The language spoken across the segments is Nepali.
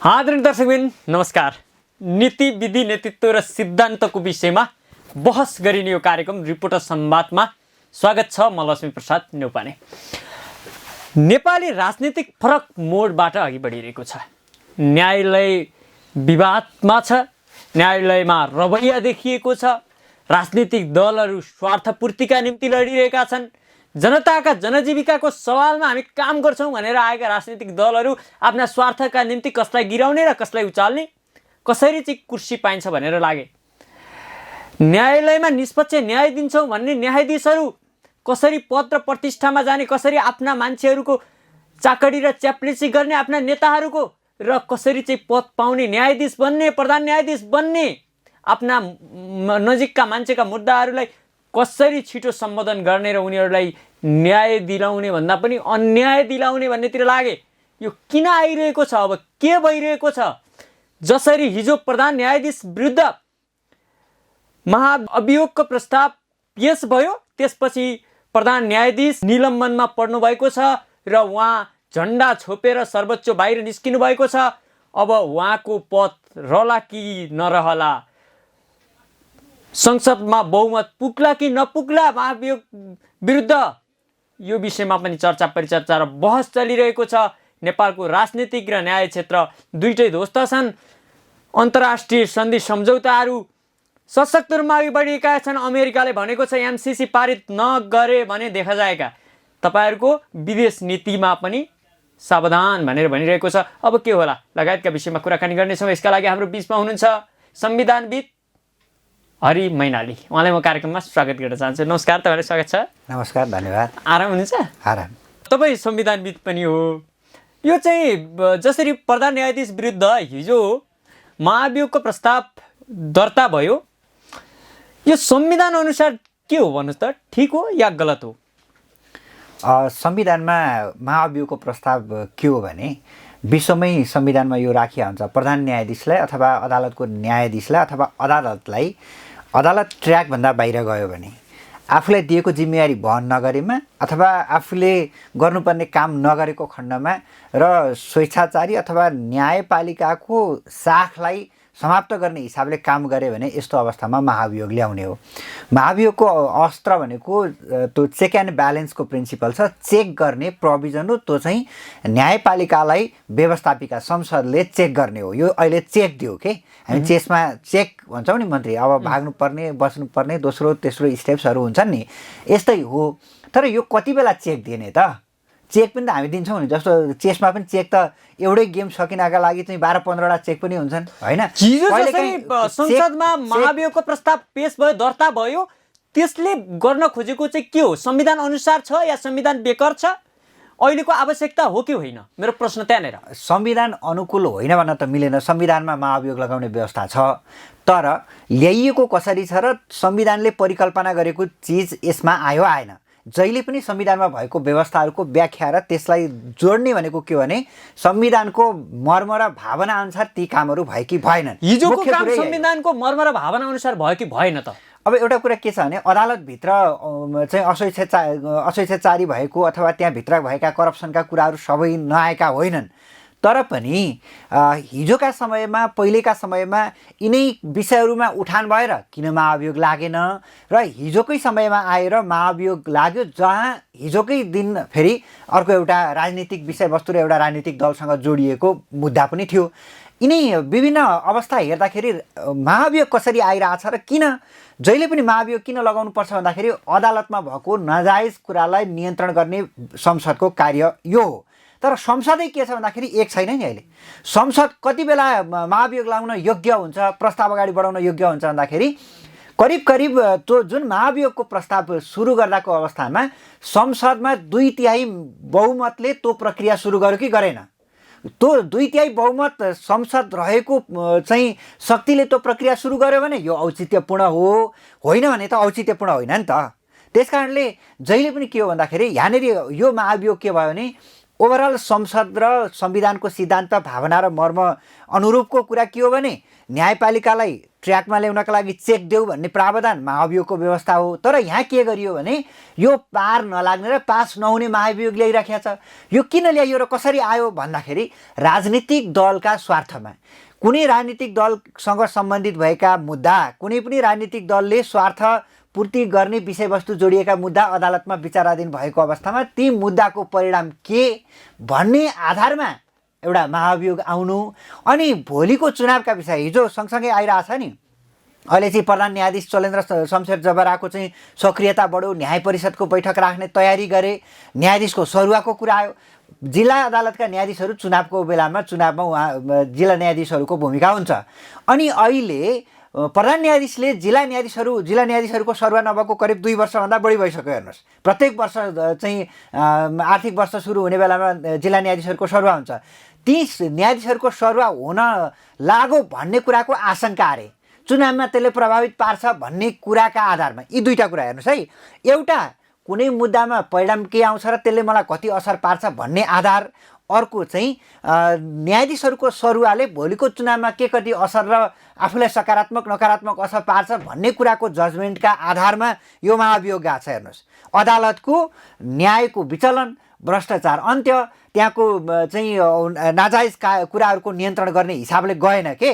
आदरणीय दर्शकबिन नमस्कार। नीति विधि नेतृत्व र सिद्धान्तको विषयमा बहस गरिने यो कार्यक्रम रिपोर्टर संवादमा स्वागत छ। म लक्ष्मी प्रसाद न्यौपाने। नेपाली राजनीतिक फरक मोडबाट अघि बढिरहेको छ। न्यायालय विवादमा छ, न्यायालयमा रवैया देखिएको छ। राजनीतिक दलहरू स्वार्थपूर्तिका निम्ति लडिरहेका छन्। जनताका जनजीविकाको सवालमा हामी काम गर्छौँ भनेर आएका राजनीतिक दलहरू आफ्ना स्वार्थका निम्ति कसलाई गिराउने र कसलाई उचाल्ने, कसरी चाहिँ कुर्सी पाइन्छ भनेर लागे। न्यायालयमा निष्पक्ष न्याय दिन्छौँ भन्ने न्यायाधीशहरू कसरी पद र प्रतिष्ठामा जाने, कसरी आफ्ना मान्छेहरूको चाकडी र च्याप्लिसी गर्ने, आफ्ना नेताहरूको र कसरी चाहिँ पद पाउने, न्यायाधीश बन्ने, प्रधान न्यायाधीश बन्ने, आफ्ना नजिकका मान्छेका मुद्दाहरूलाई कसरी छिटो सम्बोधन गर्ने र उनीहरूलाई न्याय दिलाउने भन्दा पनि अन्याय दिलाउने भन्नेतिर लागे। यो किन आइरहेको छ? अब के भइरहेको छ? जसरी हिजो प्रधान न्यायाधीश विरुद्ध महाअभियोगको प्रस्ताव पेश भयो, त्यसपछि प्रधान न्यायाधीश निलम्बनमा पर्नु भएको छ र उहाँ झन्डा छोपेर सर्वोच्च बाहिर निस्किनु भएको छ। अब उहाँको पद रहला कि नरहला, संसदमा बहुमत पुग्ला कि नपुग्ला महाभियोग विरुद्ध, यो विषयमा पनि चर्चा परिचर्चा र बहस चलिरहेको छ। नेपालको राजनीतिक र न्याय क्षेत्र दुईटै ध्वस्त छन्। अन्तर्राष्ट्रिय सन्धि सम्झौताहरू सशक्त रूपमा अघि बढिएका छन्। अमेरिकाले भनेको छ एमसिसी पारित नगरे भने देखा जाएगा। तपाईँहरूको विदेश नीतिमा पनि सावधान भनेर भनिरहेको छ। अब के होला लगायतका विषयमा कुराकानी गर्नेछौँ। यसका लागि हाम्रो बिचमा हुनुहुन्छ संविधानविद हरि मैनाली। उहाँलाई म कार्यक्रममा स्वागत गर्न चाहन्छु। नमस्कार, तपाईँलाई स्वागत छ। नमस्कार, धन्यवाद। आराम हुनुहुन्छ? आराम। तपाईँ संविधानविद पनि हो। यो चाहिँ जसरी प्रधान न्यायाधीश विरुद्ध हिजो महाभियोगको प्रस्ताव दर्ता भयो, यो संविधान अनुसार के हो भन्नुहोस् त? ठिक हो या गलत हो? संविधानमा महाअभियोगको प्रस्ताव के हो भने विश्वमै संविधानमा यो राखिया हुन्छ, प्रधान न्यायाधीशलाई अथवा अदालतको न्यायाधीशलाई अथवा अदालतलाई अदालत ट्र्याकभन्दा बाहिर गयो भने, आफूलाई दिएको जिम्मेवारी वहन नगरेमा अथवा आफूले गर्नुपर्ने काम नगरेको खण्डमा र स्वेच्छाचारी अथवा न्यायपालिकाको साखलाई समाप्त गर्ने हिसाबले काम गरे भने यस्तो अवस्थामा महाभियोग ल्याउने हो। महाभियोगको अस्त्र भनेको त्यो चेक एन्ड ब्यालेन्सको प्रिन्सिपल छ, चेक गर्ने प्रोभिजन हो। त्यो चाहिँ न्यायपालिकालाई व्यवस्थापिका संसदले चेक गर्ने हो। यो अहिले चेक दियो के, हामी चेसमा चेक भन्छौँ नि, मन्त्री अब भाग्नुपर्ने बस्नुपर्ने दोस्रो तेस्रो स्टेप्सहरू हुन्छन् नि, यस्तै हो। तर यो कति बेला चेक दिने त? चेक पनि त हामी दिन्छौँ नि। जस्तो चेसमा पनि चेक त एउटै गेम सकिनका लागि चाहिँ 12-15वटा चेक पनि हुन्छन्, होइन? हिजो जसरी संसदमा महाभियोगको प्रस्ताव पेश भयो, दर्ता भयो, त्यसले गर्न खोजेको चाहिँ के हो? संविधान अनुसार छ या संविधान बेकर छ? अहिलेको आवश्यकता हो कि होइन? मेरो प्रश्न त्यहाँनिर। संविधान अनुकूल होइन भन्न त मिलेन। संविधानमा महाभियोग लगाउने व्यवस्था छ, तर ल्याइएको कसरी छ र संविधानले परिकल्पना गरेको चिज यसमा आयो आएन। जहिले पनि संविधानमा भएको व्यवस्थाहरूको व्याख्या र त्यसलाई जोड्ने भनेको के भने संविधानको मर्म र भावना अनुसार ती कामहरू भयो कि भएनन्। हिजोको काम संविधानको मर्म र भावना अनुसार भयो कि भएन त? अब एउटा कुरा के छ भने अदालतभित्र चाहिँ अस्वेच्छाचारी भएको अथवा त्यहाँभित्र भएका करप्सनका कुराहरू सबै नआएका होइनन्, तर पनि हिजोका समयमा पहिलेका समयमा यिनै विषयहरूमा उठान भएर किन महाभियोग लागेन र हिजोकै समयमा आएर महाभियोग लाग्यो, जहाँ हिजोकै दिन फेरि अर्को एउटा राजनीतिक विषयवस्तु र एउटा राजनीतिक दलसँग जोडिएको मुद्दा पनि थियो। यिनै विभिन्न अवस्था हेर्दाखेरि महाभियोग कसरी आइरहेछ र किन जहिले पनि महाभियोग किन लगाउनुपर्छ भन्दाखेरि अदालतमा भएको नाजायज कुरालाई नियन्त्रण गर्ने संसदको कार्य यो हो। तर संसदै के छ भन्दाखेरि एक छैन नि। अहिले संसद कति बेला महाभियोग लगाउन योग्य हुन्छ, प्रस्ताव अगाडि बढाउन योग्य हुन्छ भन्दाखेरि करिब त्यो जुन महाभियोगको प्रस्ताव सुरु गर्दाको अवस्थामा संसदमा 2/3 बहुमतले त्यो प्रक्रिया सुरु गर्यो कि गरेन? त्यो 2/3 बहुमत संसद रहेको चाहिँ शक्तिले त्यो प्रक्रिया सुरु गर्यो भने यो औचित्यपूर्ण हो, होइन भने त औचित्यपूर्ण होइन नि त। त्यस कारणले जहिले पनि के हो भन्दाखेरि यहाँनिर यो महाभियोग के भयो भने ओभरअल संसद र संविधानको सिद्धान्त भावना र मर्म अनुरूपको कुरा के हो भने न्यायपालिकालाई ट्र्याकमा ल्याउनका लागि चेक देऊ भन्ने प्रावधान महाभियोगको व्यवस्था हो। तर यहाँ के गरियो भने यो पार नलाग्ने र पास नहुने महाभियोग ल्याइराखेको छ। यो किन ल्याइयो र कसरी आयो भन्दाखेरि राजनीतिक दलका स्वार्थमा, कुनै राजनीतिक दलसँग सम्बन्धित भएका मुद्दा, कुनै पनि राजनीतिक दलले स्वार्थ पूर्ति गर्ने विषयवस्तु जोडिएका मुद्दा अदालतमा विचाराधीन भएको अवस्थामा ती मुद्दाको परिणाम के भन्ने आधारमा एउटा महाभियोग आउनु। अनि भोलिको चुनावका विषय हिजो सँगसँगै आइरहेछ नि, अहिले चाहिँ प्रधान न्यायाधीश चलेन्द्र शमशेर जबराको चाहिँ सक्रियता बढ्यो, न्याय परिषदको बैठक राख्ने तयारी गरे, न्यायाधीशको सरुवाको कुरा आयो। जिल्ला अदालतका न्यायाधीशहरू चुनावको बेलामा चुनावमा उहाँ जिल्ला न्यायाधीशहरूको भूमिका हुन्छ। अनि अहिले प्रधान न्यायाधीशले जिल्ला न्यायाधीशहरूको सरुवा नभएको करिब 2 वर्षभन्दा बढी भइसक्यो। हेर्नुहोस्, प्रत्येक वर्ष चाहिँ आर्थिक वर्ष सुरु हुने बेलामा जिल्ला न्यायाधीशहरूको सरुवा हुन्छ। ती न्यायाधीशहरूको सरुवा हुन लाग्यो भन्ने कुराको आशंका अरे चुनावमा त्यसले प्रभावित पार्छ भन्ने कुराका आधारमा यी दुईटा कुरा हेर्नुहोस् है। एउटा कुनै मुद्दामा परिणाम के आउँछ र त्यसले मलाई कति असर पार्छ भन्ने आधार, अर्को चाहिँ न्यायाधीशहरूको सरुवाले भोलिको चुनावमा के कति असर र आफूलाई सकारात्मक नकारात्मक असर पार्छ भन्ने कुराको जजमेन्टका आधारमा यो महाभियोग गएको छ। हेर्नुहोस्, अदालतको न्यायको विचलन, भ्रष्टाचार अन्त्य, त्यहाँको चाहिँ नाजायज कुराहरूको नियन्त्रण गर्ने हिसाबले गएन के,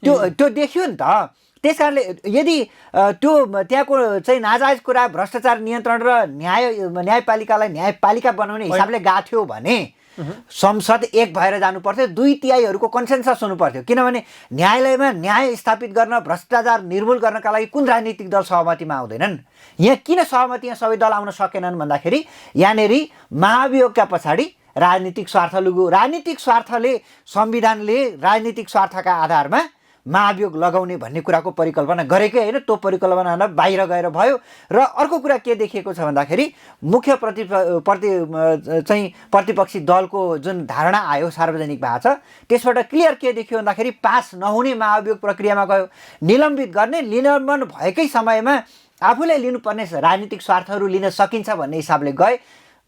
त्यो देखियो नि त। त्यस कारणले यदि त्यो त्यहाँको चाहिँ नाजायज कुरा, भ्रष्टाचार नियन्त्रण र न्यायपालिकालाई न्यायपालिका बनाउने हिसाबले गएको थियो भने संसद एक भएर जानु पर्थ्यो, 2/3 कन्सेन्सस हुनु पर्थ्यो। किनभने न्यायालयमा न्याय स्थापित गर्न, भ्रष्टाचार निर्मूल गर्नका लागि कुन राजनीतिक दल सहमतिमा आउँदैनन्? यहाँ किन सहमतिमा सबै दल आउन सकेनन् भन्दाखेरि यहाँनिर महाभियोगका पछाडि राजनीतिक स्वार्थ लुग्यो। राजनीतिक स्वार्थले, संविधानले राजनीतिक स्वार्थका आधारमा महाभियोग लगाउने भन्ने कुराको परिकल्पना गरेकै होइन, त्यो परिकल्पना बाहिर गएर भयो। र अर्को कुरा के देखिएको छ भन्दाखेरि मुख्य प्रतिपक्षी दलको जुन धारणा आयो, सार्वजनिक भएको छ, त्यसबाट क्लियर के देखियो भन्दाखेरि पास नहुने महाभियोग प्रक्रियामा गयो। निलम्बित गर्ने, निलम्बन भएकै समयमा आफूले लिनुपर्ने राजनीतिक स्वार्थहरू लिन सकिन्छ भन्ने हिसाबले गए।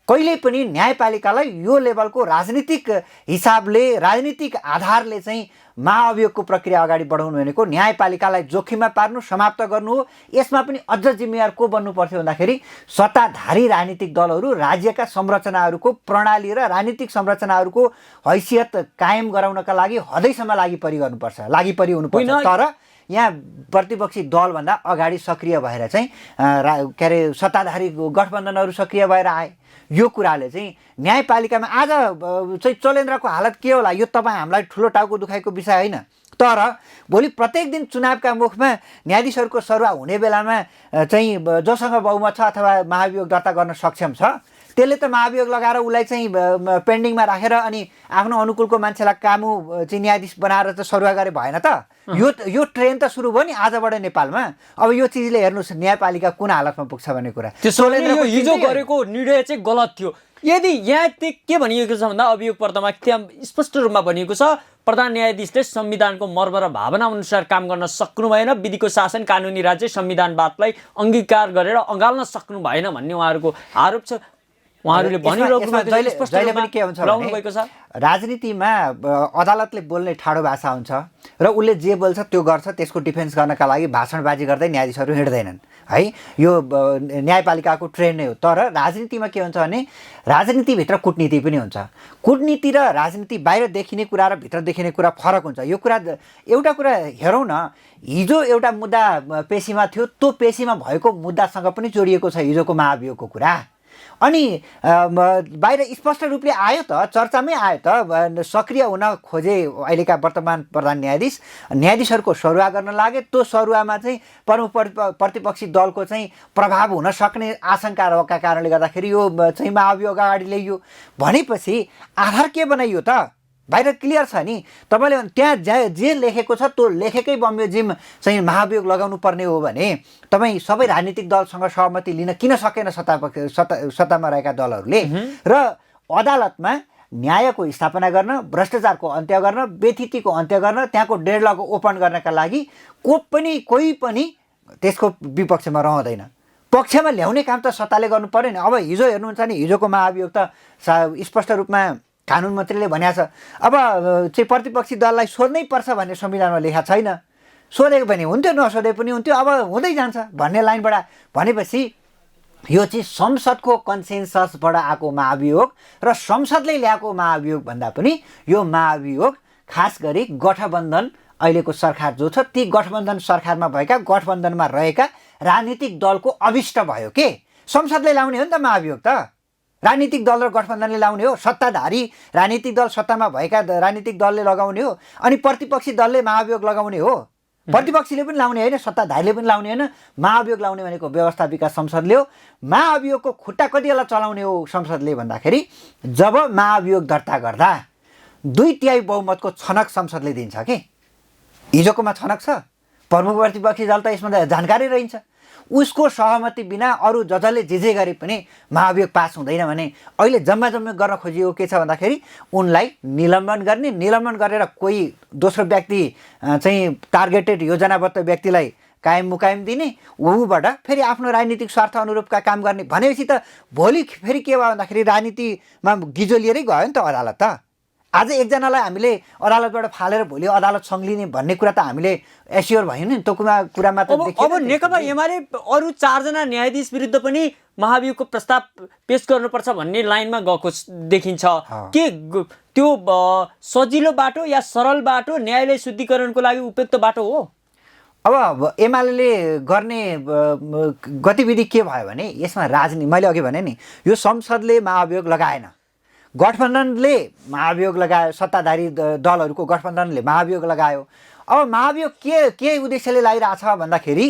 कहिले पनि न्यायपालिकालाई यो लेभलको राजनीतिक हिसाबले, राजनीतिक आधारले चाहिँ महाअभियोगको प्रक्रिया अगाडि बढाउनु भनेको न्यायपालिकालाई जोखिममा पार्नु, समाप्त गर्नु हो। यसमा पनि अझ जिम्मेवार को बन्नु पर्थ्यो भन्दाखेरि सत्ताधारी राजनीतिक दलहरू, राज्यका संरचनाहरूको प्रणाली र राजनीतिक संरचनाहरूको हैसियत कायम गराउनका लागि हदैसम्म लागिपरि हुनुपर्छ। तर यहाँ प्रतिपक्षी दलभन्दा अगाडि सक्रिय भएर चाहिँ के अरे सत्ताधारी गठबन्धनहरू सक्रिय भएर आए। यो कुराले चाहिँ न्यायपालिकामा आज चाहिँ चलेन्द्रको हालत के होला यो तपाईँ हामीलाई ठुलो टाउको दुखाइको विषय होइन। तर भोलि प्रत्येक दिन चुनावका मुखमा न्यायाधीशहरूको सरुवा हुने बेलामा चाहिँ जोसँग बहुमत छ अथवा महाभियोग दर्ता गर्न सक्षम छ, त्यसले त महाभियोग लगाएर उसलाई चाहिँ पेन्डिङमा राखेर अनि आफ्नो अनुकूलको मान्छेलाई कामु चाहिँ न्यायाधीश बनाएर त सरुवा गरे भएन त। यो ट्रेन त सुरु भयो नि आजबाट नेपालमा। अब यो चिजले हेर्नुहोस् न्यायपालिका कुन हालतमा पुग्छ भन्ने कुरा। यो हिजो गरेको निर्णय चाहिँ गलत थियो। यदि यहाँ के भनिएको छ भन्दा अभियोगपत्रमा त्यहाँ स्पष्ट रूपमा भनिएको छ प्रधान न्यायाधीशले संविधानको मर्म र भावना अनुसार काम गर्न सक्नु भएन, विधिको शासन, कानुनी राज्य, संविधानवादलाई अंगीकार गरेर अँगाल्न सक्नु भएन भन्ने उहाँहरूको आरोप छ। उहाँहरूले भनिरहेको छ राजनीतिमा अदालतले बोल्ने ठाडो भाषा हुन्छ र उसले जे बोल्छ त्यो गर्छ। त्यसको डिफेन्स गर्नका लागि भाषणबाजी गर्दै न्यायाधीशहरू हिँड्दैनन् है। यो न्यायपालिकाको ट्रेन्ड नै हो। तर राजनीतिमा के हुन्छ भने राजनीतिभित्र कुटनीति पनि हुन्छ। कुटनीति र राजनीति बाहिर देखिने कुरा र भित्र देखिने कुरा फरक हुन्छ। यो कुरा एउटा कुरा हेरौँ न, हिजो एउटा मुद्दा पेशीमा थियो, त्यो पेशीमा भएको मुद्दासँग पनि जोडिएको छ हिजोको महाभियोगको कुरा। अनि बाहिर स्पष्ट रूपले आयो त, चर्चामै आयो त। सक्रिय हुन खोजे अहिलेका वर्तमान प्रधान न्यायाधीशहरूको सरुवा गर्न लागे। त्यो सरुवामा चाहिँ प्रमुख प्रतिपक्षी दलको चाहिँ प्रभाव हुन सक्ने आशंका रहेका कारणले गर्दाखेरि यो चाहिँ महाभियोग अगाडि ल्याइयो। भनेपछि आधार के बनाइयो त? बाहिर क्लियर छ नि। तपाईँले त्यहाँ जे लेखेको छ त्यो लेखेकै बमोजिम चाहिँ महाभियोग लगाउनु पर्ने हो भने तपाईँ सबै राजनीतिक दलसँग सहमति लिन किन सकेन सत्तामा रहेका दलहरूले? र अदालतमा न्यायको स्थापना गर्न, भ्रष्टाचारको अन्त्य गर्न, बेथितिको अन्त्य गर्न, त्यहाँको डेडलक ओपन गर्नका लागि कोही पनि त्यसको विपक्षमा रहँदैन। पक्षमा ल्याउने काम त सत्ताले गर्नु पर्यो नि। अब हिजो हेर्नुहुन्छ नि, हिजोको महाभियोग त स्पष्ट रूपमा कानुन मन्त्रीले भनेको छ अब चाहिँ प्रतिपक्षी दललाई सोध्नै पर्छ भन्ने संविधानमा लेखा छैन। सोधेको पनि हुन्थ्यो नसोधे पनि हुन्थ्यो अब हुँदै जान्छ भन्ने लाइनबाट भनेपछि यो चाहिँ संसदको कन्सेन्ससबाट आएको महाभियोग र संसदले ल्याएको महाभियोग भन्दा पनि यो महाभियोग खास गरी गठबन्धन अहिलेको सरकार जो छ ती गठबन्धन सरकारमा भएका गठबन्धनमा रहेका राजनीतिक दलको अभिष्ट भयो के संसदले लाउने हो नि त महाभियोग त राजनीतिक दल र गठबन्धनले लाउने हो सत्ताधारी राजनीतिक दल सत्तामा भएका राजनीतिक दलले लगाउने हो अनि प्रतिपक्षी दलले महाभियोग लगाउने हो प्रतिपक्षीले पनि लाउने होइन सत्ताधारीले पनि लाउने होइन महाभियोग लाउने भनेको व्यवस्थापिका संसदले हो महाभियोगको खुट्टा कति बेला चलाउने हो संसदले भन्दाखेरि जब महाभियोग दर्ता गर्दा 2/3 बहुमतको छनक संसदले दिन्छ के हिजोकोमा छनक छ प्रमुख प्रतिपक्षी दल त यसमा जानकारी रहन्छ उसको सहमति बिना अरू जसले जे गरे पनि महाभियोग पास हुँदैन भने अहिले जम्मा गर्न खोजिएको के छ भन्दाखेरि उनलाई निलम्बन गर्ने निलम्बन गरेर कोही दोस्रो व्यक्ति चाहिँ टार्गेटेड योजनाबद्ध व्यक्तिलाई कायम मुकायम दिने उबाट फेरि आफ्नो राजनीतिक स्वार्थ अनुरूपका काम गर्ने भनेपछि त भोलि फेरि के भयो भन्दाखेरि राजनीतिमा गिजो लिएरै गयो नि त अदालत त आज एकजनालाई हामीले अदालतबाट फालेर भोलि अदालत संलिने भन्ने कुरा त हामीले एस्योर भयो नि त्यो कुरामा त अब नेकपा एमाले अरू 4 जना न्यायाधीश विरुद्ध पनि महाभियोगको प्रस्ताव पेश गर्नुपर्छ भन्ने लाइनमा गएको देखिन्छ के त्यो सजिलो बाटो या सरल बाटो न्यायालय शुद्धिकरणको लागि उपयुक्त बाटो हो अब एमाले गर्ने गतिविधि के भयो भने यसमा राजनीति मैले अघि भने नि यो संसदले महाभियोग लगाएन गठबन्धनले महाभियोग लगायो सत्ताधारी दलहरूको गठबन्धनले महाभियोग लगायो अब महाभियोग के उद्देश्यले लागिरहेछ भन्दाखेरि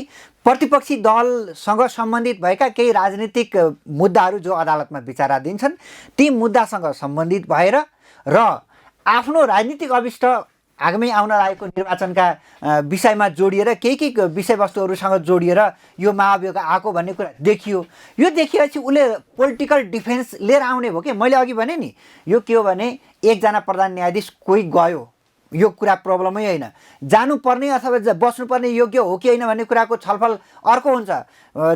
प्रतिपक्षी दलसँग सम्बन्धित भएका केही राजनीतिक मुद्दाहरू जो अदालतमा विचाराधीन छन् ती मुद्दासँग सम्बन्धित भएर र आफ्नो राजनीतिक अभिष्ट आगामी आउन लागेको निर्वाचनका विषयमा जोडिएर केही विषयवस्तुहरूसँग जोडिएर यो महाभियोग आएको भन्ने कुरा देखियो यो देखिएपछि उसले पोलिटिकल डिफेन्स लिएर आउने भयो कि मैले अघि भने नि यो के हो भने एकजना प्रधान न्यायाधीश कोही गयो यो कुरा प्रब्लमै होइन जानुपर्ने अथवा बस्नुपर्ने योग्य हो कि होइन भन्ने कुराको छलफल अर्को हुन्छ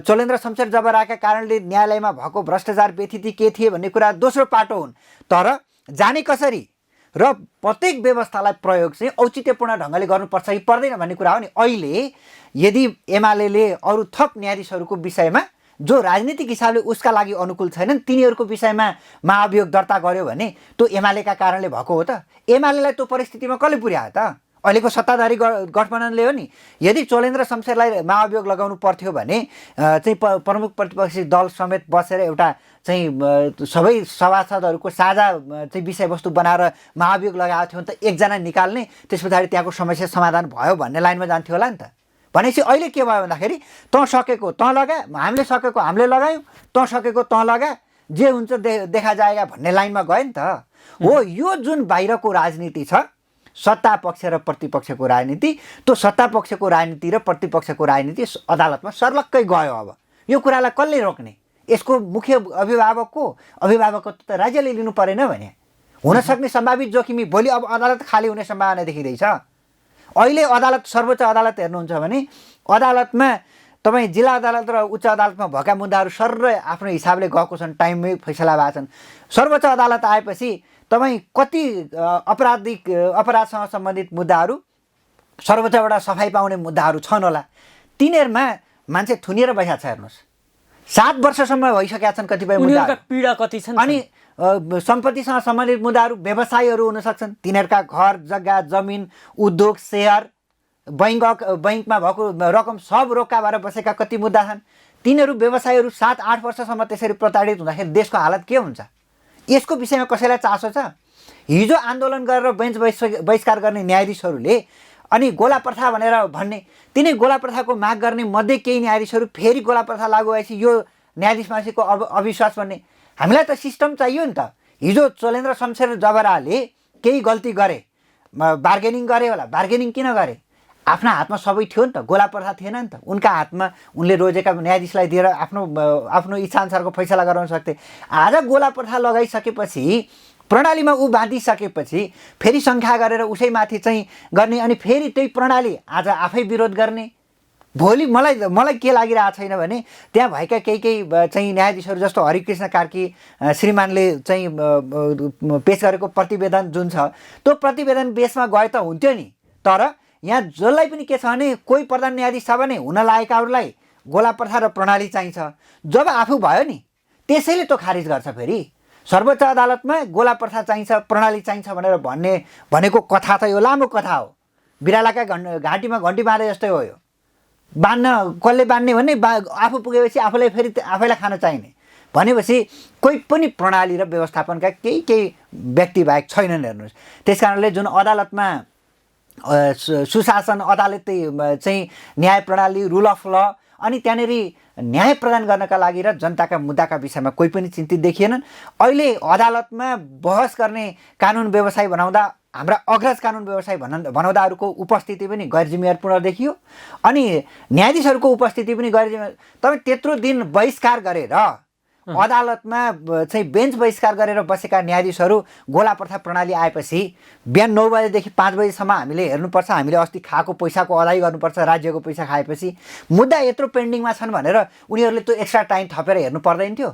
चोलेन्द्र शमशेर जबराका कारणले न्यायालयमा भएको भ्रष्टाचार व्यथिति के थिए भन्ने कुरा दोस्रो पाटो हुन् तर जाने कसरी र प्रत्येक व्यवस्थालाई प्रयोग चाहिँ औचित्यपूर्ण ढङ्गले गर्नुपर्छ कि पर्दैन भन्ने कुरा हो नि अहिले यदि एमाले अरू थप न्यायाधीशहरूको विषयमा जो राजनीतिक हिसाबले उसका लागि अनुकूल छैनन् तिनीहरूको विषयमा महाभियोग दर्ता गर्यो भने त्यो एमालेका कारणले भएको हो त एमालेलाई त्यो परिस्थितिमा कसले पुर्यायो त अहिलेको सत्ताधारी गठबन्धनले हो नि यदि चोलेन्द्र शमशेरलाई महाभियोग लगाउनु पर्थ्यो भने चाहिँ प्रमुख प्रतिपक्षी दल समेत बसेर एउटा चाहिँ सबै सभासदहरूको साझा चाहिँ विषयवस्तु बनाएर महाभियोग लगाएको थियो भने त एकजना निकाल्ने त्यस पछाडि त्यहाँको समस्या समाधान भयो भन्ने लाइनमा जान्थ्यो होला नि त भनेपछि अहिले के भयो भन्दाखेरि तँ सकेको तँ लगा हामीले सकेको हामीले लगायौँ तँ सकेको तँ लगा जे हुन्छ देखा जाएगा भन्ने लाइनमा गयो नि त हो यो जुन बाहिरको राजनीति छ सत्ता पक्ष र प्रतिपक्षको राजनीति त्यो सत्ता पक्षको राजनीति र प्रतिपक्षको राजनीति अदालतमा सर्लक्कै गयो अब यो कुरालाई कसले रोक्ने यसको मुख्य अभिभावकको त राज्यले लिनु परेन भने हुन सक्ने सम्भावित जोखिमी भोलि अब अदालत खाली हुने सम्भावना देखिँदैछ अहिले अदालत सर्वोच्च अदालत हेर्नुहुन्छ भने अदालतमा तपाईँ जिल्ला अदालत र उच्च अदालतमा भएका मुद्दाहरू सर्र आफ्नो हिसाबले गएको छन् टाइममै फैसला भएको छन् सर्वोच्च अदालत आएपछि तपाईँ कति अपराधसँग सम्बन्धित मुद्दाहरू सर्वोच्चबाट सफाइ पाउने मुद्दाहरू छन् होला तिनीहरूमा मान्छे थुनिएर बसेको छ हेर्नुहोस् 7 वर्षसम्म भइसकेका छन् कतिपय मुद्दाहरू पीडा कति छन् अनि सम्पत्तिसँग सम्बन्धित मुद्दाहरू व्यवसायहरू हुन सक्छन् तिनीहरूका घर जग्गा जमिन उद्योग सेयर बैंकमा भएको रकम सब रोक्का भएर बसेका कति मुद्दा छन् तिनीहरू व्यवसायहरू 7-8 वर्षसम्म त्यसरी प्रताडित हुँदाखेरि देशको हालत के हुन्छ यसको विषयमा कसैलाई चासो छ हिजो आन्दोलन गरेर बेन्च बहिष्कार गर्ने न्यायाधीशहरूले अनि गोला प्रथा भनेर भन्ने तिनै गोला प्रथाको माग गर्ने मध्ये केही न्यायाधीशहरू फेरि गोला प्रथा लागू भएपछि यो न्यायाधीशमाथिको अविश्वास भन्ने हामीलाई त सिस्टम चाहियो नि त हिजो चोलेन्द्र शमशेर जबराले केही गल्ती गरे बार्गेनिङ गरे होला बार्गेनिङ किन गरे आफ्ना हातमा सबै थियो नि त गोला प्रथा थिएन नि त उनका हातमा उनले रोजेका न्यायाधीशलाई दिएर आफ्नो इच्छाअनुसारको फैसला गराउन सक्थे आज गोला प्रथा लगाइसकेपछि प्रणालीमा ऊ बाँधिसकेपछि फेरि सङ्ख्या गरेर उसैमाथि चाहिँ गर्ने अनि फेरि त्यही प्रणाली आज आफै विरोध गर्ने भोलि मलाई के लागिरहेको छैन भने त्यहाँ भएका केही चाहिँ न्यायाधीशहरू जस्तो हरिकृष्ण कार्की श्रीमानले चाहिँ पेश गरेको प्रतिवेदन जुन छ त्यो प्रतिवेदन बेसमा गए त हुन्थ्यो नि तर यहाँ जसलाई पनि के छ भने कोही प्रधान न्यायाधीश छ भने हुन लागेकाहरूलाई गोला प्रथा र प्रणाली चाहिन्छ। जब आफू भयो नि त्यसैले त्यो खारिज गर्छ। फेरि सर्वोच्च अदालतमा गोला प्रथा चाहिन्छ, प्रणाली चाहिन्छ भनेर भनेको कथा त यो लामो कथा हो। बिरालाका घाँटीमा घन्टी बाँधे जस्तै हो यो। बाँध्न कसले बाँध्ने भने आफू पुगेपछि आफैलाई खान चाहिने भनेपछि कोही पनि प्रणाली र व्यवस्थापनका केही व्यक्ति बाहेक छैनन्। हेर्नुहोस्, त्यस कारणले जुन अदालतमा सुशासन, अदालती चाहिँ न्याय प्रणाली, रुल अफ ल अनि त्यहाँनिर न्याय प्रदान गर्नका लागि र जनताका मुद्दाका विषयमा कोही पनि चिन्तित देखिएनन्। अहिले अदालतमा बहस गर्ने कानुन व्यवसाय बनाउँदा हाम्रा अग्रज कानुन व्यवसाय बनाउँदाहरूको उपस्थिति पनि गैर जिम्मेवारपूर्ण देखियो अनि न्यायाधीशहरूको उपस्थिति पनि गैर जिम्मेवार। तपाईँ त्यत्रो दिन बहिष्कार गरेर अदालतमा चाहिँ बेन्च बहिष्कार गरेर बसेका न्यायाधीशहरू गोला प्रथा प्रणाली आएपछि बिहान 9 बजेदेखि 5 बजेसम्म हामीले हेर्नुपर्छ, हामीले अस्ति खाएको पैसाको अदाइ गर्नुपर्छ, राज्यको पैसा खाएपछि मुद्दा यत्रो पेन्डिङमा छन् भनेर उनीहरूले त्यो एक्स्ट्रा टाइम थपेर हेर्नु पर्दैन थियो।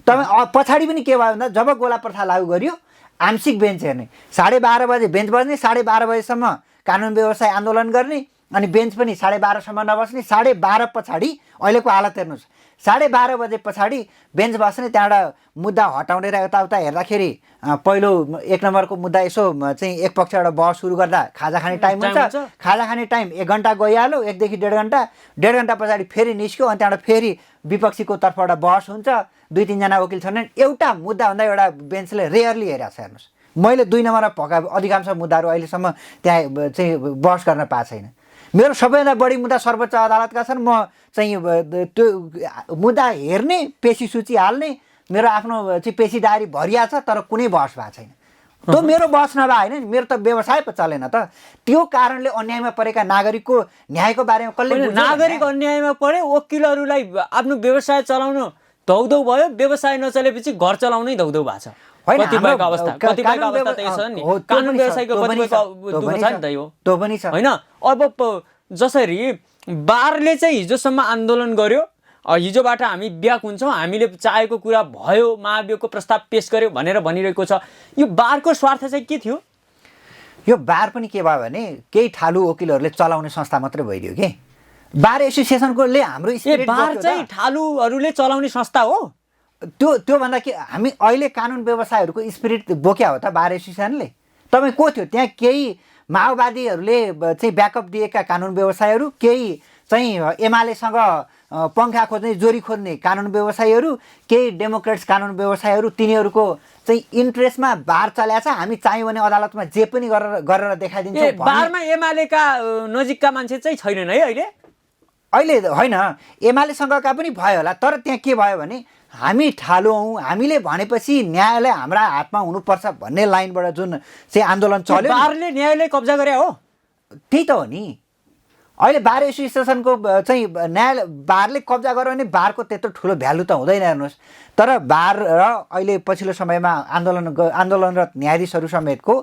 तपाईँ पछाडि पनि के भयो भन्दा जब गोला प्रथा लागू गरियो आंशिक बेन्च हेर्ने, 12:30 बजे बेन्च बज्ने, 12:30 बजेसम्म कानुन व्यवसाय आन्दोलन गर्ने अनि बेन्च पनि 12:30सम्म नबस्ने। 12:30 पछाडि अहिलेको हालत हेर्नुहोस्, 12:30 बजे पछाडि बेन्च बस्ने, त्यहाँबाट मुद्दा हटाउने र यताउता हेर्दाखेरि पहिलो 1 नम्बरको मुद्दा यसो चाहिँ एक पक्षबाट बहस सुरु गर्दा खाजा खाने टाइम हुन्छ। खाजा खाने टाइम 1 घन्टा गइहाल्यो, 1 देखि 1.5 घन्टा, 1.5 घन्टा पछाडि फेरि निस्क्यो अनि त्यहाँबाट फेरि विपक्षीको तर्फबाट बहस हुन्छ। 2-3 जना वकिल छन्, एउटा मुद्दाभन्दा एउटा बेन्चले रेयरली हेरेको छ। हेर्नुहोस्, मैले 2 नम्बरमा भएका अधिकांश मुद्दाहरू अहिलेसम्म त्यहाँ चाहिँ बहस गर्न पाएको छैन। मेरो सबैभन्दा बढी मुद्दा सर्वोच्च अदालतका छन्। म चाहिँ त्यो मुद्दा हेर्ने, पेशी सूची हाल्ने, मेरो आफ्नो चाहिँ पेशी डायरी भरिया छ तर कुनै बहस भएको छैन। त्यो मेरो बहस नभए होइन नि, मेरो त व्यवसाय पो चलेन त। त्यो कारणले अन्यायमा परेका नागरिकको न्यायको बारेमा कसले बुझ्दैन? नागरिक अन्यायमा परे, वकिलहरूलाई आफ्नो व्यवसाय चलाउन धौधौ भयो, व्यवसाय नचलेपछि घर चलाउनै धौधौ भएको छ। कतिपयको अवस्था त यसो नि, कानुन व्यवसायको कतिपयको दुःख छ नि त यो। त्यो पनि छ हैन। अब जसरी बारले चाहिँ हिजोसम्म आन्दोलन गर्यो, हिजोबाट हामी ब्याक हुन्छौँ, हामीले चाहेको कुरा भयो, महाभियोगको प्रस्ताव पेश गर्यो भनेर भनिरहेको छ। यो बारको स्वार्थ चाहिँ के थियो? यो बार पनि के भयो भने केही ठालु वकिलहरूले चलाउने संस्था मात्रै भइदियो कि। बार एसोसिएसनकोले हाम्रो बार चाहिँ ठालुहरूले चलाउने संस्था हो। त्यो भन्दा के हामी अहिले कानुन व्यवसायहरूको स्पिरिट बोक्या हो त बार एसोसिएसनले? तपाईँ को थियो त्यहाँ? केही माओवादीहरूले चाहिँ ब्याकअप दिएका कानुन व्यवसायहरू, केही चाहिँ एमालेसँग पङ्खा खोज्ने, जोरी खोज्ने कानुन व्यवसायीहरू, केही डेमोक्रेट्स कानुन व्यवसायीहरू, तिनीहरूको चाहिँ इन्ट्रेस्टमा बार चल्या छ। हामी चाहियो भने अदालतमा जे पनि गरेर देखाइदिन्छौँ। बारमा एमालेका नजिकका मान्छे चाहिँ छैनन् है अहिले? अहिले होइन, एमालेसँगका पनि भयो होला, तर त्यहाँ के भयो भने हामी ठालु हौँ, हामीले भनेपछि न्यायालय हाम्रा हातमा हुनुपर्छ भन्ने लाइनबाट जुन चाहिँ आन्दोलन चल्यो, बारले न्यायालय कब्जा गरे हो। त्यही त हो नि। अहिले बार एसोसिएसनको चाहिँ न्यायालय बारले कब्जा गर्यो भने बारको त्यत्रो ठुलो भ्यालु त हुँदैन। हेर्नुहोस्, तर बार र अहिले पछिल्लो समयमा आन्दोलनरत न्यायाधीशहरू समेतको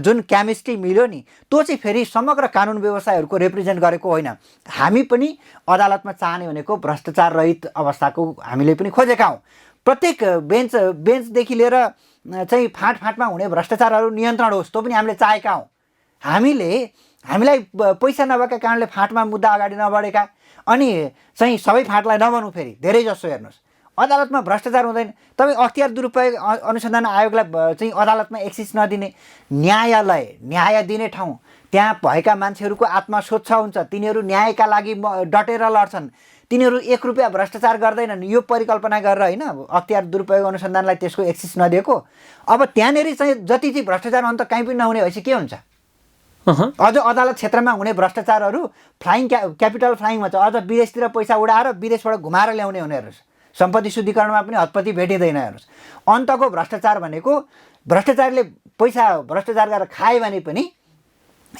जुन केमिस्ट्री मिल्यो नि, त्यो चाहिँ फेरि समग्र कानुन व्यवसायहरूको रिप्रेजेन्ट गरेको होइन। हामी पनि अदालतमा चाहने भनेको भ्रष्टाचार रहित अवस्थाको हामीले पनि खोजेका हौँ। प्रत्येक बेन्चदेखि लिएर चाहिँ फाँटमा हुने भ्रष्टाचारहरू नियन्त्रण होस्, त्यो पनि हामीले चाहेका हौँ। हामीलाई पैसा नभएका कारणले फाँटमा मुद्दा अगाडि नबढेका अनि चाहिँ सबै फाँटलाई नबनौँ। फेरि धेरै जसो हेर्नुहोस्, अदालतमा भ्रष्टाचार हुँदैन। तपाईँ अख्तियार दुरुपयोग अनुसन्धान आयोगलाई चाहिँ अदालतमा एक्सेस नदिने, न्याय दिने ठाउँ, त्यहाँ भएका मान्छेहरूको आत्मा स्वच्छ हुन्छ, तिनीहरू न्यायका लागि डटेर लड्छन्, तिनीहरू 1 रुपियाँ भ्रष्टाचार गर्दैनन्। यो परिकल्पना गरेर होइन अख्तियार दुरुपयोग अनुसन्धानलाई त्यसको एक्सेस नदिएको। अब त्यहाँनिर चाहिँ जति चाहिँ भ्रष्टाचार अन्त कहीँ पनि नहुने भएपछि के हुन्छ? अझ अदालत क्षेत्रमा हुने भ्रष्टाचारहरू क्यापिटल फ्लाइङमा छ। अझ विदेशतिर पैसा उडाएर विदेशबाट घुमाएर ल्याउने हुने। हेर्नुहोस्, सम्पत्ति शुद्धिकरणमा पनि हतपति भेटिँदैन। हेर्नुहोस्, अन्तको भ्रष्टाचार भनेको भ्रष्टाचारले पैसा भ्रष्टाचार गरेर खायो भने पनि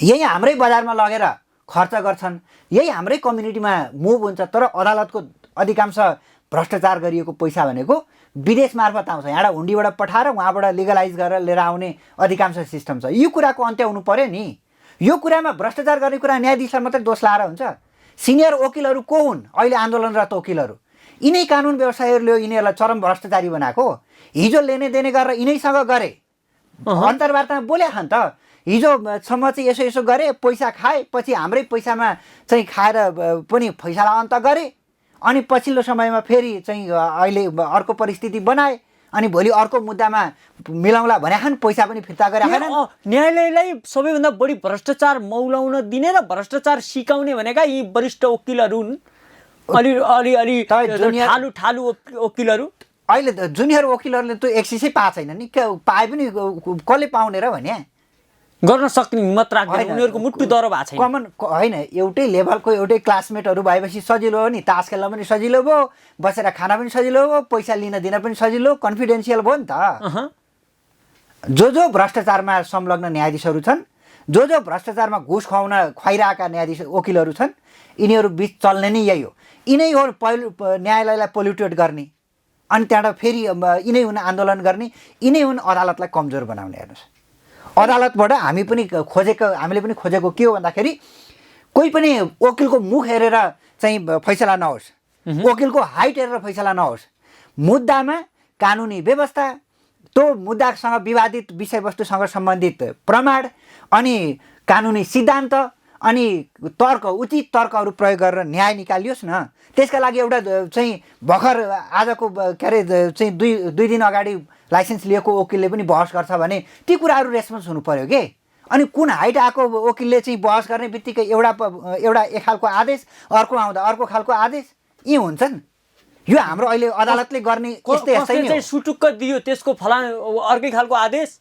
यही हाम्रै बजारमा लगेर खर्च गर्छन्, यही हाम्रै कम्युनिटीमा मुभ हुन्छ। तर अदालतको अधिकांश भ्रष्टाचार गरिएको पैसा भनेको विदेश मार्फत आउँछ, यहाँबाट हुन्डीबाट पठाएर उहाँबाट लिगलाइज गरेर लिएर आउने अधिकांश सिस्टम छ। यो कुराको अन्त्य हुनु पर्यो नि। यो कुरामा भ्रष्टाचार गर्ने कुरा न्यायाधीशलाई मात्रै दोष लाएर हुन्छ? सिनियर वकिलहरू को हुन्? अहिले आन्दोलनरत वकिलहरू यिनै कानुन व्यवसायीहरूले यिनीहरूलाई चरम भ्रष्टाचारी बनाएको। हिजो लेने देने गरेर यिनैसँग गरे, अन्तर्वार्तामा बोले खान् त। हिजोसम्म चाहिँ यसो यसो गरे, पैसा खाए, पछि हाम्रै पैसामा चाहिँ खाएर पनि फैसला अन्त गरे, अनि पछिल्लो समयमा फेरि चाहिँ अहिले अर्को परिस्थिति बनाए, अनि भोलि अर्को मुद्दामा मिलाउँला भने पैसा पनि फिर्ता गरे छैनन्। न्यायालयलाई सबैभन्दा बढी भ्रष्टाचार मौलाउन दिने र भ्रष्टाचार सिकाउने भनेका यी वरिष्ठ वकिलहरू हुन्। अलि ठालु वकिलहरू। अहिले त जुनियर वकिलहरूले त एक्सिसै पाएको छैन नि, पाए पनि कसले पाउने र भने गर्न सक्ने हिम्मत राख्दैन, उनीहरूको मुट्टु दरो भएको छैन। कमन होइन, एउटै लेभलको एउटै क्लासमेटहरू भएपछि सजिलो हो नि, तास खेल्न पनि सजिलो भयो, बसेर खान पनि सजिलो भयो, पैसा लिन दिन पनि सजिलो, कन्फिडेन्सियल भयो नि त। जो भ्रष्टाचारमा संलग्न न्यायाधीशहरू छन्, जो भ्रष्टाचारमा घुस खुवाइरहेका न्यायाधीश वकिलहरू छन्, यिनीहरू बिच चल्ने नै यही हो। यिनै हो न्यायालयलाई पोल्युटेड गर्ने, अनि त्यहाँबाट फेरि यिनै हुन् आन्दोलन गर्ने, यिनै हुन् अदालतलाई कमजोर बनाउने। हेर्नुहोस्, अदालतबाट हामीले पनि खोजेको के हो भन्दाखेरि कोही पनि वकिलको मुख हेरेर चाहिँ फैसला नहोस्, वकिलको हाइट हेरेर फैसला नहोस्, मुद्दामा कानुनी व्यवस्था, त्यो मुद्दासँग विवादित विषयवस्तुसँग सम्बन्धित प्रमाण अनि कानुनी सिद्धान्त अनि तर्क, उचित तर्कहरू प्रयोग गरेर न्याय निकालियोस् न। त्यसका लागि एउटा चाहिँ भर्खर आजको के अरे चाहिँ दुई दिन अगाडि लाइसेन्स लिएको वकिलले पनि बहस गर्छ भने ती कुराहरू रेस्पोन्स हुनु पर्यो के। अनि कुन हाइट आएको वकिलले चाहिँ बहस गर्ने बित्तिकै एउटा एक खालको आदेश, अर्को आउँदा अर्को खालको आदेश, यी हुन्छन्। यो हाम्रो अहिले अदालतले गर्ने यस्तै सुटुक्क दियो त्यसको फलान अर्कै खालको आदेश।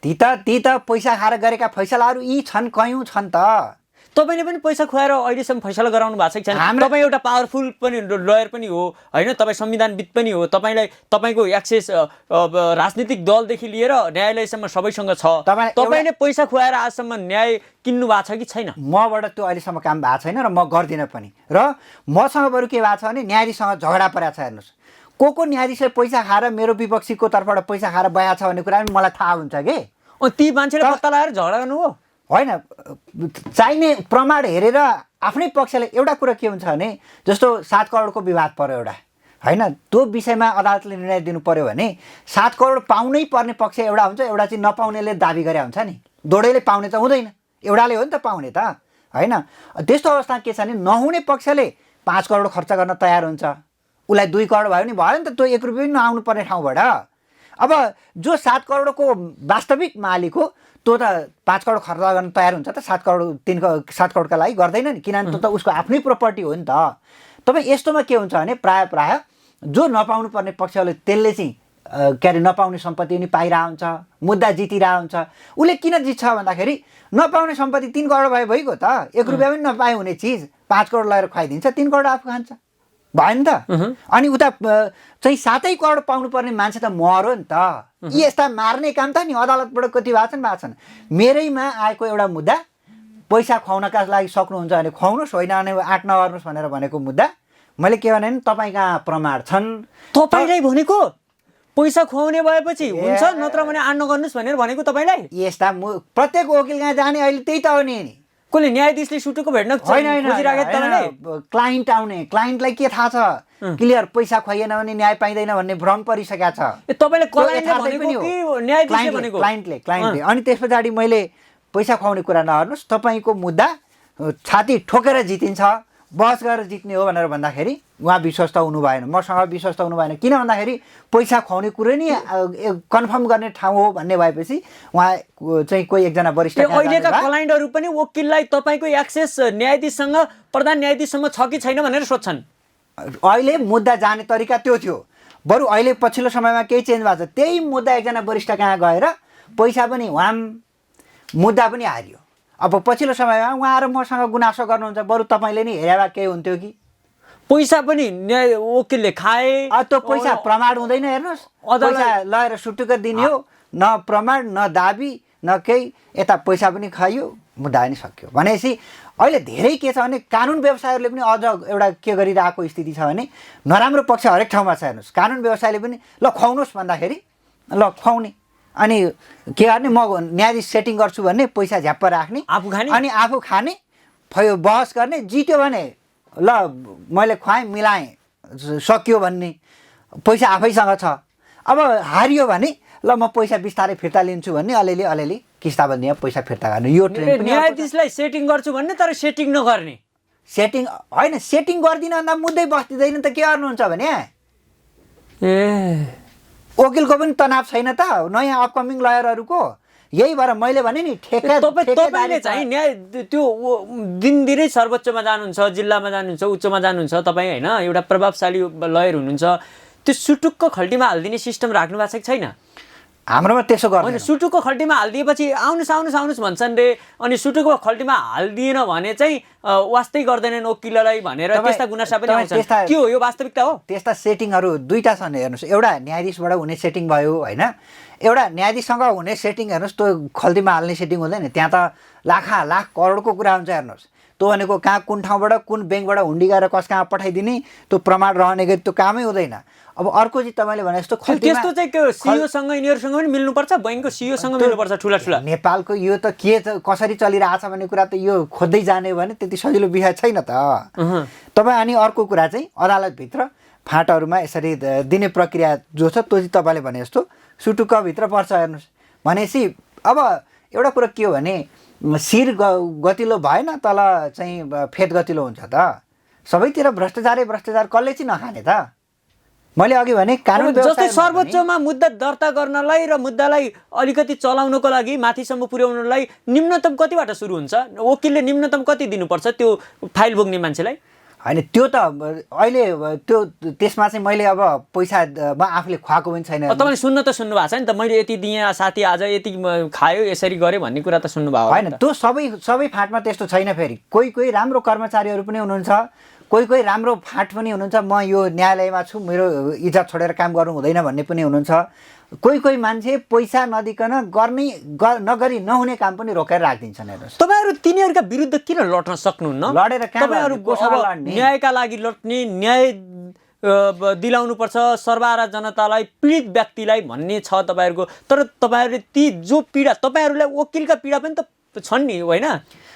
ती त पैसा खाएर गरेका फैसलाहरू यी छन्, कयौँ छन् त। तपाईँले पनि पैसा खुवाएर अहिलेसम्म फैसला गराउनु भएको छैन। तपाईँ एउटा पावरफुल पनि लयर पनि हो होइन, तपाईँ संविधानविद पनि हो, तपाईँको एक्सेस राजनीतिक दलदेखि लिएर न्यायालयसम्म सबैसँग छ। तपाईँले पैसा खुवाएर आजसम्म न्याय किन्नु भएको छ कि छैन? मबाट त्यो अहिलेसम्म काम भएको छैन र म गर्दिनँ पनि। र मसँग बरु के भएको छ भने न्यायाधीशसँग झगडा परेको छ। हेर्नुहोस्, को न्यायाधीशले पैसा खाएर मेरो विपक्षीको तर्फबाट पैसा खाएर बया छ भन्ने कुरा पनि मलाई थाहा हुन्छ कि। ती मान्छेले पत्ता लगाएर झगडा गर्नु हो होइन, चाहिने प्रमाण हेरेर आफ्नै पक्षले। एउटा कुरा के हुन्छ भने जस्तो 7 करोडको विवाद पर्यो एउटा होइन, त्यो विषयमा अदालतले निर्णय दिनु पर्यो भने 7 करोड पाउनै पर्ने पक्ष एउटा हुन्छ, एउटा चाहिँ नपाउनेले दाबी गरे हुन्छ नि। दोडैले पाउने त हुँदैन, एउटाले हो नि त पाउने त होइन। त्यस्तो अवस्था के छ भने नहुने पक्षले 5 करोड खर्च गर्न तयार हुन्छ, उसलाई 2 करोड भयो नि भयो नि त, त्यो 1 रुपियाँ पनि नआउनु पर्ने ठाउँबाट। अब जो 7 करोडको वास्तविक मालिक हो त्यो त 5 करोड खर्च गर्न तयार हुन्छ त, 7 करोडका लागि गर्दैन नि, किनभने त्यो त उसको आफ्नै प्रोपर्टी हो नि त। तपाईँ यस्तोमा के हुन्छ भने प्राय जो नपाउनु पर्ने पक्षले त्यसले चाहिँ के अरे नपाउने सम्पत्ति पनि पाइरहेको हुन्छ, मुद्दा जितिरहेको हुन्छ। उसले किन जित्छ भन्दाखेरि नपाउने सम्पत्ति 3 करोड भए भइगयो त, 1 रुपियाँ पनि नपाए हुने चिज 5 करोड लगेर खुवाइदिन्छ, 3 करोड आफू खान्छ, भयो नि त। अनि उता चाहिँ 7 करोड पाउनुपर्ने मान्छे त मर्यो नि त। यी यस्ता मार्ने काम त नि अदालतबाट कति भएको छन्। मेरैमा आएको एउटा मुद्दा, पैसा खुवाउनका लागि सक्नुहुन्छ भने खुवाउनुहोस्, होइन भने आँट नगर्नुहोस् भनेर भनेको मुद्दा, मैले के भने तपाईँ कहाँ प्रमाण छन्? तपाईँलाई भनेको पैसा खुवाउने भएपछि हुन्छ, नत्र भने आँट नगर्नुहोस् भनेर भनेको तपाईँलाई? यस्ता प्रत्येक वकिल कहाँ जाने अहिले त्यही त हो नि। कसले न्यायाधीशले सुटुको भेट्न क्लाइन्ट आउने, क्लाइन्टलाई के थाहा छ क्लियर पैसा खुवाइएन भने न्याय पाइँदैन भन्ने भ्रम परिसकेको छ। क्लाइन्टले अनि त्यस पछाडि मैले पैसा खुवाउने कुरा नगर्नुहोस्, तपाईँको मुद्दा छाती ठोकेर जितिन्छ, बहस गरेर जित्ने हो भनेर भन्दाखेरि उहाँ विश्वस्त हुनु भएन, मसँग विश्वस्त हुनु भएन। किन भन्दाखेरि पैसा खुवाउने कुरो नि कन्फर्म गर्ने ठाउँ हो भन्ने भएपछि उहाँ चाहिँ कोही एकजना वरिष्ठ अहिलेका क्लाइन्टहरू पनि वकिललाई तपाईँको एक्सेस न्यायाधीशसँग प्रधान न्यायाधीशसम्म छ कि छैन भनेर सोध्छन्। अहिले मुद्दा जाने तरिका त्यो थियो, बरु अहिले पछिल्लो समयमा केही चेन्ज भएको छ। त्यही मुद्दा एकजना वरिष्ठ कहाँ गएर पैसा पनि वाम, मुद्दा पनि हारियो। अब पछिल्लो समयमा उहाँ आएर मसँग गुनासो गर्नुहुन्छ, बरु तपाईँले नि हेरेवा केही हुन्थ्यो कि पैसा पनि वकिलले खाए। त्यो पैसा प्रमाण हुँदैन। हेर्नुहोस्, पैसा लगेर सुटुक्क दिने हो, न प्रमाण न दाबी न केही, यता पैसा पनि खाइयो, मुद्दा पनि सक्यो भनेपछि अहिले धेरै के छ भने कानुन व्यवसायहरूले पनि अझ एउटा के गरिरहेको स्थिति छ भने नराम्रो पक्ष हरेक ठाउँमा छ। हेर्नुहोस्, कानुन व्यवसायले पनि ल खुवाउनुहोस् भन्दाखेरि ल खुवाउने, अनि के गर्ने म न्यायाधीश सेटिङ गर्छु भन्ने, पैसा झ्याप्प राख्ने, आफू खाने, अनि आफू खाने, बहस गर्ने, जित्यो भने ल मैले खुवाएँ मिलाएँ सक्यो भन्ने, पैसा आफैसँग छ। अब हारियो भने ल म पैसा बिस्तारै फिर्ता लिन्छु भन्ने अलिअलि किस्ता बन्दिया पैसा फिर्ता गर्ने यो ट्रेन्ड पनि न्यायाधीशलाई सेटिङ गर्छु भन्ने तर सेटिङ नगर्ने सेटिङ होइन सेटिङ गर्दिन भन्दा मुद्दै बस्दिँदैन त के गर्नुहुन्छ भने वकिलको पनि तनाव छैन त नयाँ अपकमिङ लयरहरूको यही भएर मैले भने नि तपाईँले चाहिँ न्याय त्यो दिनदिनै सर्वोच्चमा जानुहुन्छ जिल्लामा जानुहुन्छ उच्चमा जानुहुन्छ तपाईँ होइन एउटा प्रभावशाली लयर हुनुहुन्छ त्यो सुटुक्क खल्टीमा हालिदिने सिस्टम राख्नु भएको छ कि छैन हाम्रोमा त्यसो होइन सुटुको खल्टीमा हालिदिएपछि आउनुहोस् भन्छन् रे अनि सुटुको खल्टीमा हालिदिएन भने चाहिँ वास्तै गर्दैनन् वकिललाई भनेर त्यस्ता गुनासा पनि आउँछन् के हो यो वास्तविकता हो त्यस्ता सेटिङहरू दुईटा छन् हेर्नुहोस् एउटा न्यायाधीशबाट हुने सेटिङ भयो होइन एउटा न्यायाधीशसँग हुने सेटिङ हेर्नुहोस् त्यो खल्तीमा हाल्ने सेटिङ हुँदैन त्यहाँ त लाख करोडको कुरा हुन्छ हेर्नुहोस् त्यो भनेको कहाँ कुन ठाउँबाट कुन ब्याङ्कबाट हुन्डी गएर कस कहाँ पठाइदिने त्यो प्रमाण रहने गरी त्यो कामै हुँदैन अब अर्को चाहिँ तपाईँले भने जस्तो त्यस्तो चाहिँ सिइओसँग यिनीहरूसँग पनि मिल्नुपर्छ बैङ्कको सिइओसँग मिल्नुपर्छ ठुला नेपालको यो त कसरी चलिरहेछ भन्ने कुरा त यो खोज्दै जाने भने त्यति सजिलो विषय छैन त तपाईँ अनि अर्को कुरा चाहिँ अदालतभित्र फाँटहरूमा यसरी दिने प्रक्रिया जो छ त्यो चाहिँ तपाईँले भने जस्तो सुटुक्कभित्र पर्छ हेर्नुहोस् भनेपछि अब एउटा कुरा के हो भने शिर गतिलो भएन तल चाहिँ फेद गतिलो हुन्छ त सबैतिर भ्रष्टाचार कसले चाहिँ नखाने त मैले अघि भने कानुन जस्तै सर्वोच्चमा मुद्दा दर्ता गर्नलाई र मुद्दालाई अलिकति चलाउनको लागि माथिसम्म पुर्याउनलाई न्यूनतम कतिबाट सुरु हुन्छ वकिलले न्यूनतम कति दिनुपर्छ त्यो फाइल बोक्ने मान्छेलाई होइन त्यो त अहिले त्यो त्यसमा चाहिँ मैले अब पैसा आफूले खुवाएको पनि छैन तपाईँले सुन्नु भएको छ नि त मैले यति दिएँ साथी आज यति खायो यसरी गरेँ भन्ने कुरा त सुन्नुभयो होइन त्यो सबै फाँटमा त्यस्तो छैन फेरि कोही राम्रो कर्मचारीहरू पनि हुनुहुन्छ कोही राम्रो फाँट पनि हुनुहुन्छ म यो न्यायालयमा छु मेरो इज्जत छोडेर काम गर्नु हुँदैन भन्ने पनि हुनुहुन्छ कोही मान्छे पैसा नदिकन नगरी नहुने काम पनि रोकेर राखिदिन्छन् हेर्नुहोस् तपाईँहरू तिनीहरूका विरुद्ध किन लड्न सक्नुहुन्न लडेर तपाईँहरू न्यायका लागि लड्ने न्याय दिलाउनुपर्छ सर्वहारा जनतालाई पीडित व्यक्तिलाई भन्ने छ तपाईँहरूको तर तपाईँहरूले ती जो पीडा तपाईँहरूलाई वकिलका पीडा पनि त छन् नि होइन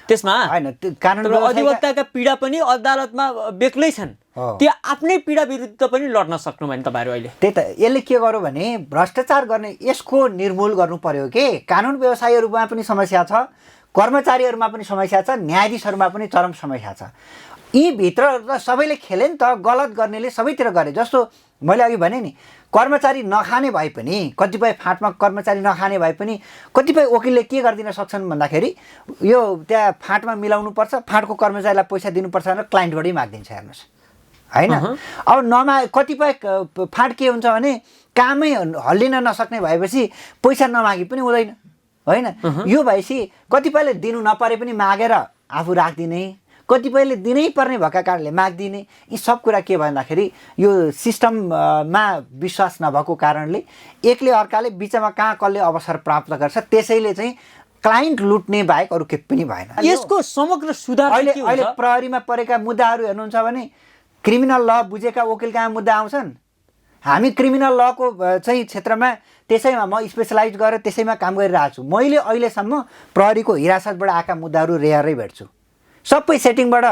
त्यसमा होइन कानुन अधिवक्ताका पीडा पनि अदालतमा बेग्लै छन् त्यो आफ्नै पीडा विरुद्ध पनि लड्न सक्नु भने तपाईँहरू अहिले त्यही त यसले के गर्यो भने भ्रष्टाचार गर्ने यसको निर्मूल गर्नु पर्यो के कानुन व्यवसायीहरूमा पनि समस्या छ कर्मचारीहरूमा पनि समस्या छ न्यायाधीशहरूमा पनि चरम समस्या छ यी भित्र त सबैले खेले नि त गलत गर्नेले सबैतिर गरे जस्तो मैले अघि भने नि कर्मचारी नखाने भए पनि कतिपय फाँटमा कर्मचारी नखाने भए पनि कतिपय वकिलले के गरिदिन सक्छन् भन्दाखेरि यो त्यहाँ फाँटमा मिलाउनु पर्छ फाँटको कर्मचारीलाई पैसा दिनुपर्छ भनेर क्लाइन्टबाटै मागिदिन्छ हेर्नुहोस् होइन अब कतिपय फाँट के हुन्छ भने कामै हल्लिन नसक्ने भएपछि पैसा नमागी पनि हुँदैन होइन यो भएपछि कतिपयले दिनु नपरे पनि मागेर आफू राखिदिने कतिपयले दिनै पर्ने भएका कारणले माग्दिने यी सब कुरा के भन्दाखेरि यो सिस्टममा विश्वास नभएको कारणले एकले अर्काले बिचमा कहाँ कसले अवसर प्राप्त गर्छ त्यसैले चाहिँ क्लाइन्ट लुट्ने बाहेक अरू केही पनि भएन यसको समग्र सुधार अहिले प्रहरीमा परेका मुद्दाहरू हेर्नुहुन्छ भने क्रिमिनल ल बुझेका वकिल कहाँ मुद्दा आउँछन् हामी क्रिमिनल लको चाहिँ क्षेत्रमा त्यसैमा म स्पेसलाइज गरेर त्यसैमा काम गरिरहेको छु मैले अहिलेसम्म प्रहरीको हिरासतबाट आएका मुद्दाहरू रेयरै भेट्छु सबै सेटिङबाट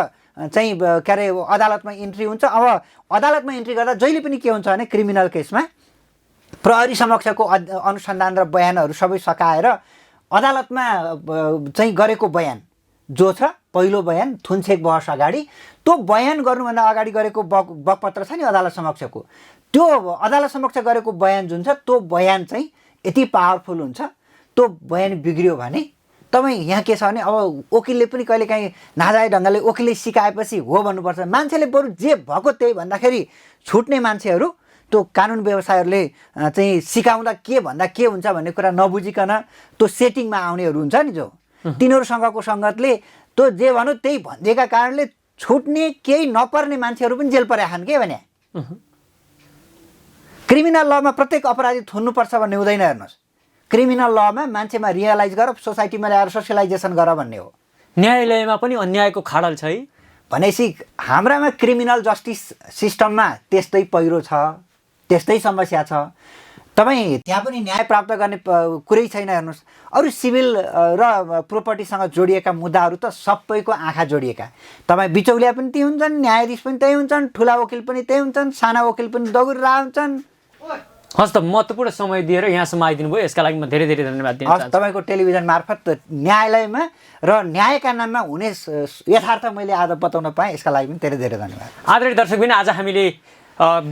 चाहिँ के अरे अदालतमा इन्ट्री हुन्छ अब अदालतमा इन्ट्री गर्दा जहिले पनि के हुन्छ भने क्रिमिनल केसमा प्रहरी समक्षको अनुसन्धान र बयानहरू सबै सकाएर अदालतमा चाहिँ गरेको बयान जो छ पहिलो बयान थुनछेक बहस अगाडि त्यो बयान गर्नुभन्दा अगाडि गरेको बकपत्र छ नि अदालत समक्षको त्यो अदालत समक्ष गरेको बयान जुन छ त्यो बयान चाहिँ यति पावरफुल हुन्छ त्यो बयान बिग्रियो भने तपाईँ यहाँ के छ भने अब वकिलले पनि कहिलेकाहीँ नाजायज ढङ्गले वकिलले सिकाएपछि हो भन्नुपर्छ मान्छेले बरु जे भएको त्यही भन्दाखेरि छुट्ने मान्छेहरू त्यो कानुन व्यवसायहरूले चाहिँ सिकाउँदा के भन्दा के हुन्छ भन्ने कुरा नबुझिकन त्यो सेटिङमा आउनेहरू हुन्छ नि जो तिनीहरूसँगको सङ्गतले त्यो जे भनौँ त्यही भनिदिएका कारणले छुट्ने केही नपर्ने मान्छेहरू पनि जेल परेका छन् के भने क्रिमिनल लमा प्रत्येक अपराधी थुन्नुपर्छ भन्ने हुँदैन हेर्नुहोस् क्रिमिनल लमा मान्छेमा रियलाइज गर सोसाइटीमा ल्याएर सोसियलाइजेसन गर भन्ने हो न्यायालयमा पनि अन्यायको खाडल छ है भनेपछि हाम्रामा क्रिमिनल जस्टिस सिस्टममा त्यस्तै पहिरो छ त्यस्तै समस्या छ तपाईँ त्यहाँ पनि न्याय प्राप्त गर्ने कुरै छैन हेर्नुहोस् अरू सिभिल र प्रोपर्टीसँग जोडिएका मुद्दाहरू त सबैको आँखा जोडिएका तपाईँ बिचौलिया पनि त्यही हुन्छन् न्यायाधीश पनि त्यही हुन्छन् ठुला वकिल पनि त्यही हुन्छन् साना वकिल पनि दौडिरहेका हुन्छन् हस् त महत्त्वपूर्ण समय दिएर यहाँसम्म आइदिनु भयो यसका लागि म धेरै धेरै धन्यवाद दिन चाहन्छु। तपाईँको टेलिभिजन मार्फत न्यायालयमा र न्यायका नाममा हुने यथार्थ मैले आज बताउन पाएँ, यसका लागि पनि धेरै धेरै धन्यवाद। आदरणीय दर्शकबिन, आज हामीले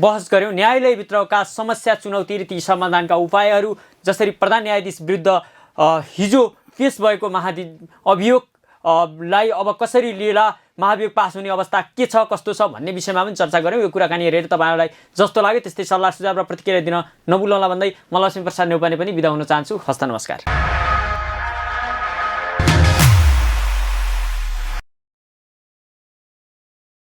बहस गऱ्यौँ न्यायालयभित्रका समस्या, चुनौती र ती समाधानका उपायहरू, जसरी प्रधान न्यायाधीश विरुद्ध हिजो पेस भएको अभियोगलाई अब कसरी लिएला, महाभियोग पास हुने अवस्था के छ, कस्तो छ भन्ने विषयमा पनि चर्चा गऱ्यौँ। यो कुराकानी हेरेर तपाईँहरूलाई जस्तो लाग्यो त्यस्तै सल्लाह सुझाव र प्रतिक्रिया दिन नभुल्नुहोला भन्दै म लक्ष्मीप्रसाद नेउपाने पनि बिदा हुन चाहन्छु। हस्त नमस्कार।